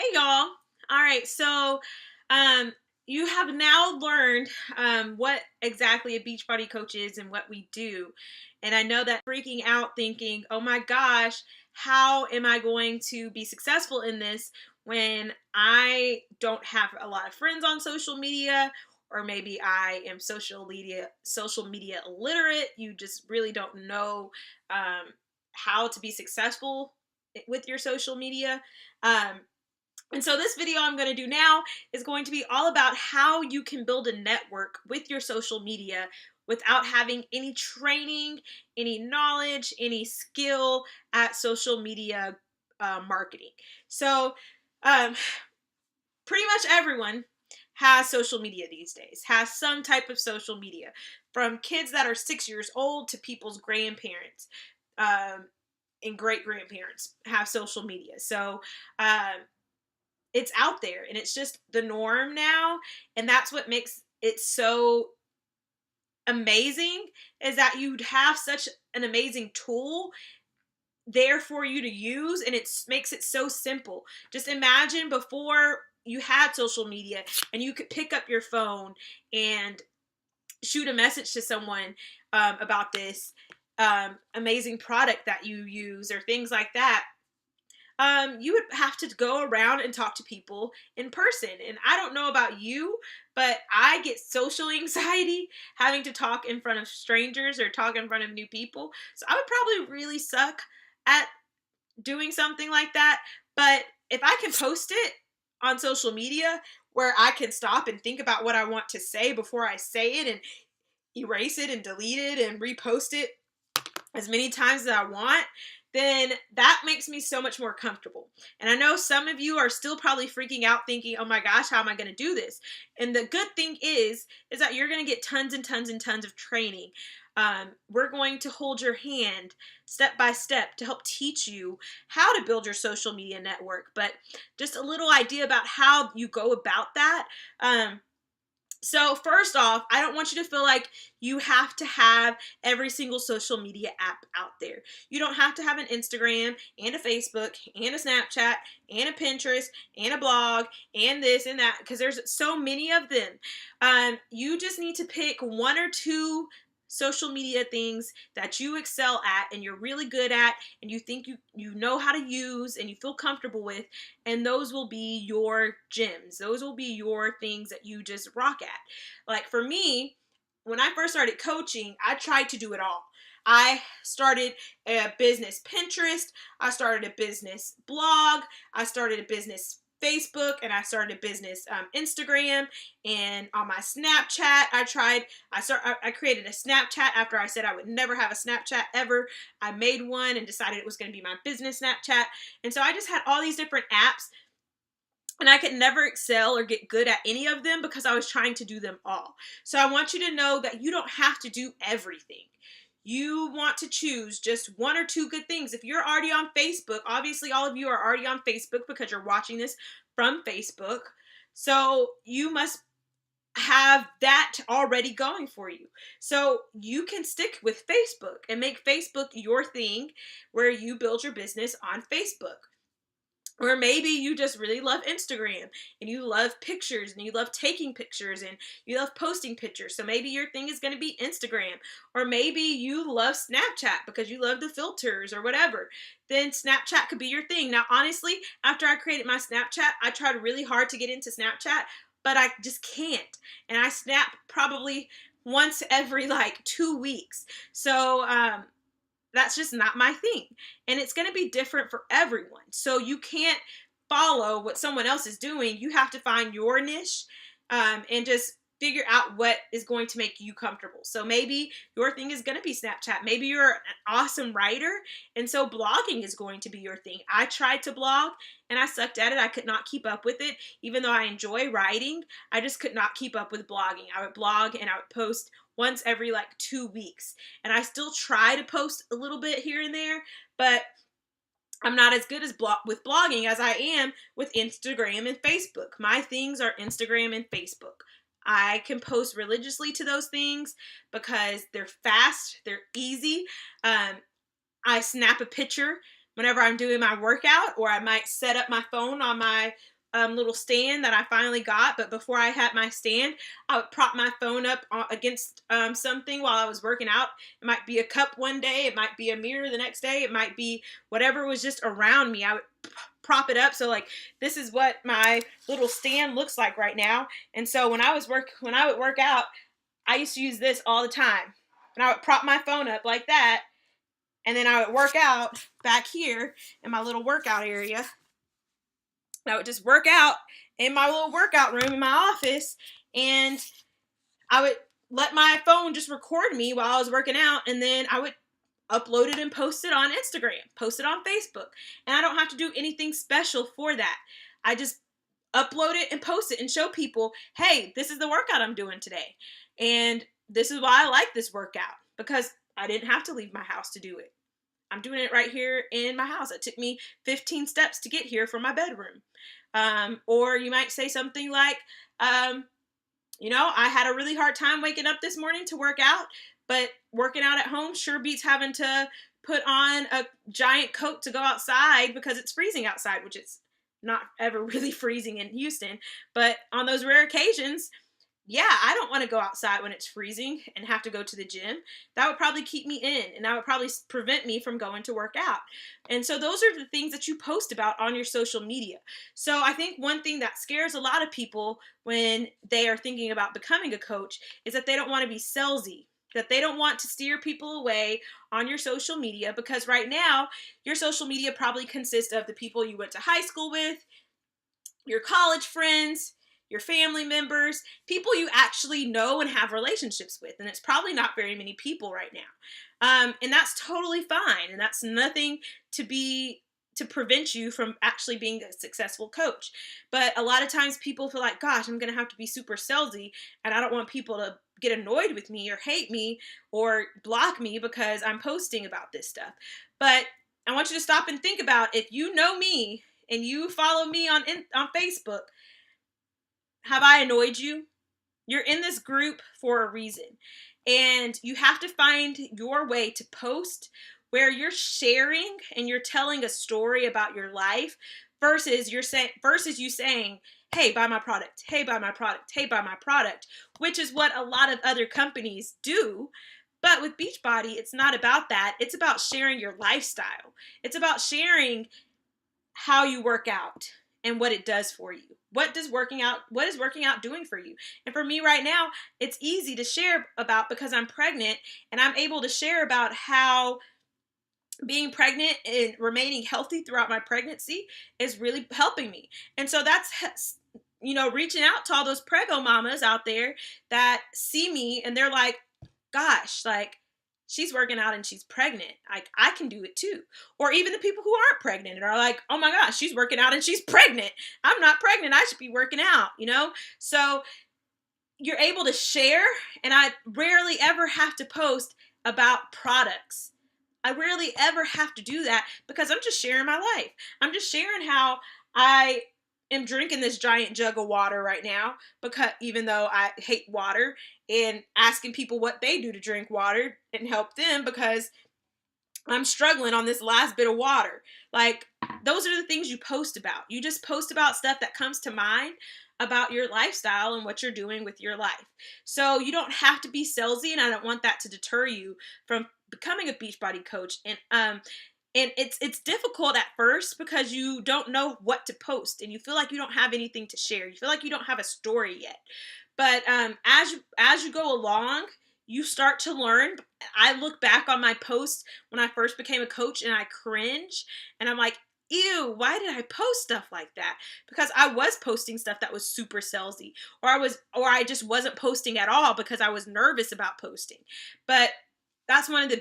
Hey y'all. All right, so um you have now learned what exactly a Beachbody coach is and what we do. And I know that freaking out thinking, "Oh my gosh, how am I going to be successful in this when I don't have a lot of friends on social media?" Or maybe I am social media illiterate. You just really don't know how to be successful with your social media. Um, and so this video I'm going to do now is going to be all about how you can build a network with your social media without having any training, any knowledge, any skill at social media marketing. So um, pretty much everyone has social media these days, has some type of social media, from kids that are 6 years old to people's grandparents. And great grandparents have social media. So it's out there and it's just the norm now, and that's what makes it so amazing, is that you have such an amazing tool there for you to use, and it makes it so simple. Just imagine before you had social media and you could pick up your phone and shoot a message to someone about this amazing product that you use or things like that. You would have to go around and talk to people in person. And I don't know about you, but I get social anxiety having to talk in front of strangers or talk in front of new people. So I would probably really suck at doing something like that. But if I can post it on social media where I can stop and think about what I want to say before I say it and erase it and delete it and repost it as many times as I want, then that makes me so much more comfortable. And I know some of you are still probably freaking out thinking, "Oh my gosh, how am I going to do this?" And the good thing is that you're going to get tons and tons and tons of training. We're going to hold your hand step by step to help teach you how to build your social media network. But just a little idea about how you go about that. So first off, I don't want you to feel like you have to have every single social media app out there. You don't have to have an Instagram and a Facebook and a Snapchat and a Pinterest and a blog and this and that, because there's so many of them. You just need to pick one or two social media things that you excel at and you're really good at and you think you know how to use and you feel comfortable with, and those will be your gems. Those will be your things that you just rock at. Like for me, when I first started coaching, I tried to do it all. I started a business Pinterest, I started a business blog, I started a business Facebook, and I started a business Instagram. And on my Snapchat, I created a Snapchat after I said I would never have a Snapchat ever. I made one and decided it was going to be my business Snapchat. And so I just had all these different apps, and I could never excel or get good at any of them because I was trying to do them all. So I want you to know that you don't have to do everything. You want to choose just one or two good things. If you're already on Facebook, obviously all of you are already on Facebook because you're watching this from Facebook. So you must have that already going for you. So you can stick with Facebook and make Facebook your thing where you build your business on Facebook. Or maybe you just really love Instagram and you love pictures and you love taking pictures and you love posting pictures. So maybe your thing is going to be Instagram. Or maybe you love Snapchat because you love the filters or whatever. Then Snapchat could be your thing. Now, honestly, after I created my Snapchat, I tried really hard to get into Snapchat, but I just can't. And I snap probably once every like 2 weeks. So, that's just not my thing. And it's going to be different for everyone. So you can't follow what someone else is doing. You have to find your niche and just figure out what is going to make you comfortable. So maybe your thing is going to be Snapchat. Maybe you're an awesome writer, and so blogging is going to be your thing. I tried to blog and I sucked at it. I could not keep up with it. Even though I enjoy writing, I just could not keep up with blogging. I would blog and I would post once every like 2 weeks. And I still try to post a little bit here and there, but I'm not as good with blogging as I am with Instagram and Facebook. My things are Instagram and Facebook. I can post religiously to those things because they're fast, they're easy. I snap a picture whenever I'm doing my workout, or I might set up my phone on my little stand that I finally got. But before I had my stand, I would prop my phone up against something while I was working out. It might be a cup one day. It might be a mirror the next day. It might be whatever was just around me. I would prop it up. So like, this is what my little stand looks like right now. And so when I would work out, I used to use this all the time. And I would prop my phone up like that. And then I would work out back here in my little workout area. I would just work out in my little workout room in my office. And I would let my phone just record me while I was working out. And then I would upload it and post it on Instagram, post it on Facebook. And I don't have to do anything special for that. I just upload it and post it and show people, hey, this is the workout I'm doing today. And this is why I like this workout, because I didn't have to leave my house to do it. I'm doing it right here in my house. It took me 15 steps to get here from my bedroom. Or you might say something like, I had a really hard time waking up this morning to work out, but working out at home sure beats having to put on a giant coat to go outside because it's freezing outside, which it's not ever really freezing in Houston. But on those rare occasions, yeah, I don't want to go outside when it's freezing and have to go to the gym. That would probably keep me in, and that would probably prevent me from going to work out. And so those are the things that you post about on your social media. So I think one thing that scares a lot of people when they are thinking about becoming a coach is that they don't want to be salesy, that they don't want to steer people away on your social media, because right now your social media probably consists of the people you went to high school with, your college friends, your family members, people you actually know and have relationships with. And it's probably not very many people right now. And that's totally fine. And that's nothing to prevent you from actually being a successful coach. But a lot of times people feel like, gosh, I'm going to have to be super salesy, and I don't want people to get annoyed with me or hate me or block me because I'm posting about this stuff. But I want you to stop and think about, if you know me and you follow me on Facebook, have I annoyed you? You're in this group for a reason. And you have to find your way to post where you're sharing and you're telling a story about your life versus you saying, hey, buy my product. Hey, buy my product. Hey, buy my product, which is what a lot of other companies do. But with Beachbody, it's not about that. It's about sharing your lifestyle. It's about sharing how you work out and what it does for you. What is working out doing for you? And for me right now, it's easy to share about because I'm pregnant, and I'm able to share about how being pregnant and remaining healthy throughout my pregnancy is really helping me. And so that's, reaching out to all those prego mamas out there that see me and they're like, gosh, like, she's working out and she's pregnant. Like, I can do it too. Or even the people who aren't pregnant and are like, oh my gosh, she's working out and she's pregnant. I'm not pregnant. I should be working out, So you're able to share, and I rarely ever have to post about products. I rarely ever have to do that because I'm just sharing my life. I'm just sharing how I am drinking this giant jug of water right now, because even though I hate water, and asking people what they do to drink water and help them because I'm struggling on this last bit of water. Like, those are the things you post about. You just post about stuff that comes to mind about your lifestyle and what you're doing with your life. So you don't have to be salesy, and I don't want that to deter you from becoming a Beachbody coach. And it's difficult at first because you don't know what to post, and you feel like you don't have anything to share. You feel like you don't have a story yet. But as you go along, you start to learn. I look back on my posts when I first became a coach and I cringe, and I'm like, ew, why did I post stuff like that? Because I was posting stuff that was super salesy, or I just wasn't posting at all because I was nervous about posting. But that's one of the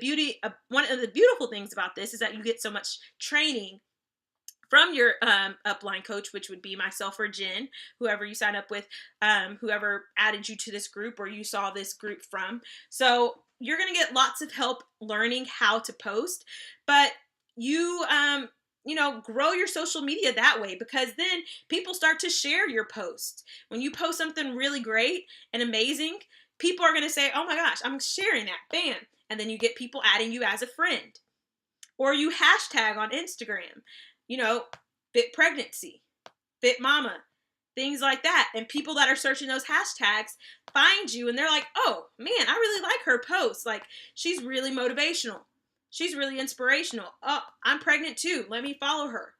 beautiful things about this, is that you get so much training from your upline coach, which would be myself or Jen, whoever you sign up with, whoever added you to this group or you saw this group from. So you're going to get lots of help learning how to post, but you grow your social media that way, because then people start to share your posts. When you post something really great and amazing, people are going to say, oh my gosh, I'm sharing that, bam. And then you get people adding you as a friend, or you hashtag on Instagram, bit pregnancy. fit mama, things like that. And people that are searching those hashtags find you and they're like, oh man, I really like her post. Like, she's really motivational. She's really inspirational. Oh, I'm pregnant too. Let me follow her.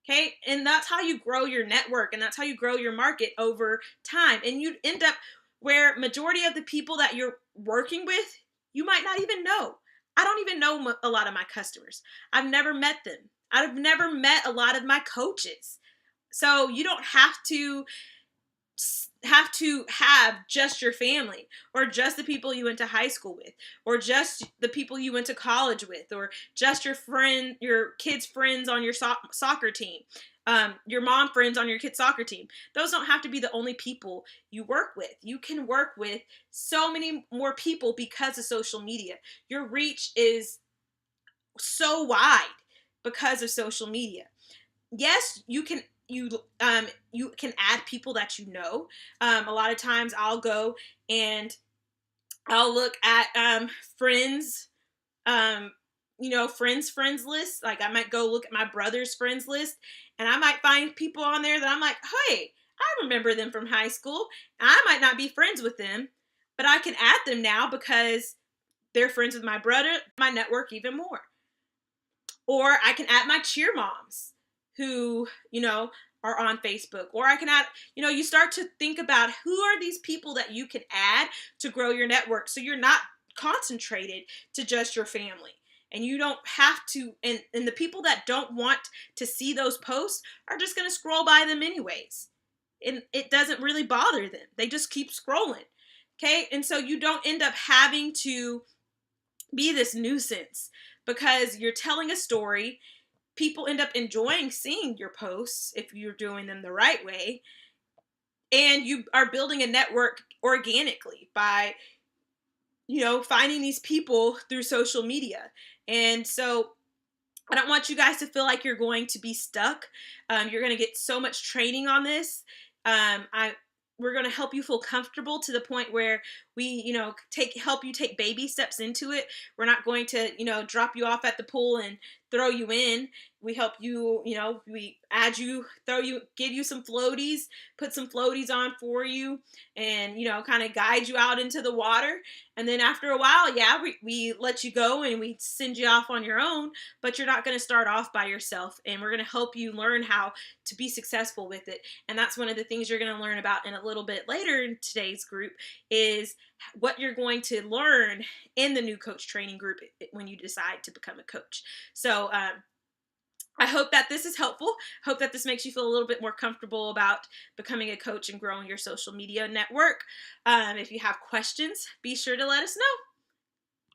Okay. And that's how you grow your network, and that's how you grow your market over time. And you end up where majority of the people that you're working with, you might not even know. I don't even know a lot of my customers. I've never met them. I've never met a lot of my coaches. So you don't have just your family, or just the people you went to high school with, or just the people you went to college with, or just your kids' friends on your soccer team, your mom friends on your kids' soccer team. Those don't have to be the only people you work with. You can work with so many more people because of social media. Your reach is so wide because of social media. Yes, you can add people that you know. A lot of times I'll go and I'll look at friends, friends list. Like, I might go look at my brother's friends list, and I might find people on there that I'm like, hey, I remember them from high school. I might not be friends with them, but I can add them now because they're friends with my brother, my network even more. Or I can add my cheer moms who, are on Facebook. Or I can add, you start to think about who are these people that you can add to grow your network, so you're not concentrated to just your family. And you don't have to, and the people that don't want to see those posts are just going to scroll by them anyways. And it doesn't really bother them. They just keep scrolling. Okay? And so you don't end up having to be this nuisance because you're telling a story. People end up enjoying seeing your posts if you're doing them the right way. And you are building a network organically by, finding these people through social media. And so I don't want you guys to feel like you're going to be stuck. You're going to get so much training on this. We're going to help you feel comfortable to the point where we, help you take baby steps into it. We're not going to, drop you off at the pool and throw you in. We help you, we add you, give you some floaties, put some floaties on for you, and, kind of guide you out into the water. And then after a while, we let you go and we send you off on your own, but you're not going to start off by yourself. And we're going to help you learn how to be successful with it. And that's one of the things you're going to learn about in a little bit later in today's group, is what you're going to learn in the new coach training group when you decide to become a coach. So, I hope that this is helpful. Hope that this makes you feel a little bit more comfortable about becoming a coach and growing your social media network. If you have questions, be sure to let us know.